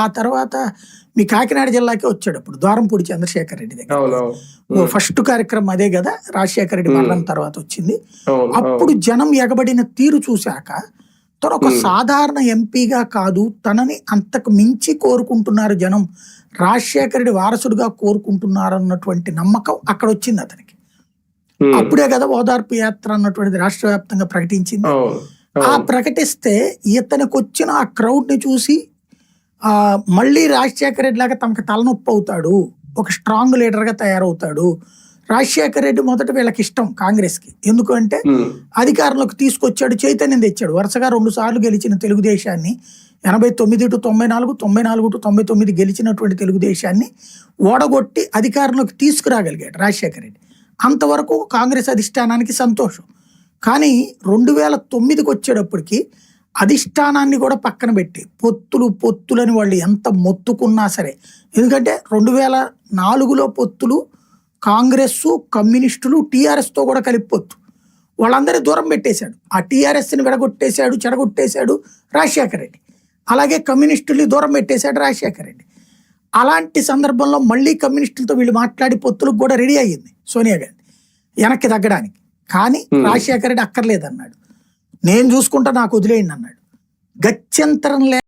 ఆ తర్వాత మీ కాకినాడ జిల్లాకే వచ్చాడు. అప్పుడు ద్వారంపూడి చంద్రశేఖర్ రెడ్డి దగ్గర ఫస్ట్ కార్యక్రమం అదే కదా, రాజశేఖర రెడ్డి మరణం తర్వాత వచ్చింది. అప్పుడు జనం ఎగబడిన తీరు చూశాక తను ఒక సాధారణ ఎంపీగా కాదు, తనని అంతకు మించి కోరుకుంటున్నారు జనం, రాజశేఖర రెడ్డి వారసుడుగా కోరుకుంటున్నారు అన్నటువంటి నమ్మకం అక్కడ వచ్చింది అతనికి. అప్పుడే కదా ఓదార్పు యాత్ర అన్నటువంటిది రాష్ట్ర వ్యాప్తంగా ప్రకటించింది. ఆ ప్రకటిస్తే ఇతనికి వచ్చిన ఆ క్రౌడ్ ని చూసి మళ్ళీ రాజశేఖర రెడ్డి లాగా తమకు తలనొప్పి అవుతాడు, ఒక స్ట్రాంగ్ లీడర్ గా తయారవుతాడు. రాజశేఖర రెడ్డి మొదట వీళ్ళకి ఇష్టం కాంగ్రెస్ కి, ఎందుకంటే అధికారంలోకి తీసుకొచ్చాడు, చైతన్యం తెచ్చాడు. వరుసగా 2 సార్లు గెలిచిన తెలుగుదేశాన్ని 89 to 94, 94 to 99 గెలిచినటువంటి తెలుగుదేశాన్ని ఓడగొట్టి అధికారంలోకి తీసుకురాగలిగాడు రాజశేఖర రెడ్డి. అంతవరకు కాంగ్రెస్ అధిష్టానానికి సంతోషం. కానీ 2009కి వచ్చేటప్పటికి అధిష్టానాన్ని కూడా పక్కన పెట్టి పొత్తులని వాళ్ళు ఎంత మొత్తుకున్నా సరే, ఎందుకంటే 2004లో పొత్తులు కాంగ్రెస్, కమ్యూనిస్టులు, టీఆర్ఎస్తో కూడా కలిపి పొత్తు, వాళ్ళందరూ దూరం పెట్టేశాడు. ఆ టీఆర్ఎస్ని విడగొట్టేశాడు, చెడగొట్టేశాడు రాజశేఖర రెడ్డి. అలాగే కమ్యూనిస్టుల్ని దూరం పెట్టేశాడు రాజశేఖర రెడ్డి. అలాంటి సందర్భంలో మళ్ళీ కమ్యూనిస్టులతో వీళ్ళు మాట్లాడి పొత్తులకు కూడా రెడీ అయ్యింది సోనియా గాంధీ వెనక్కి తగ్గడానికి. కానీ రాజశేఖర రెడ్డి అక్కర్లేదన్నాడు, నేను చూసుకుంటా, నాకు వదిలేయండి అన్నాడు. గత్యంతరం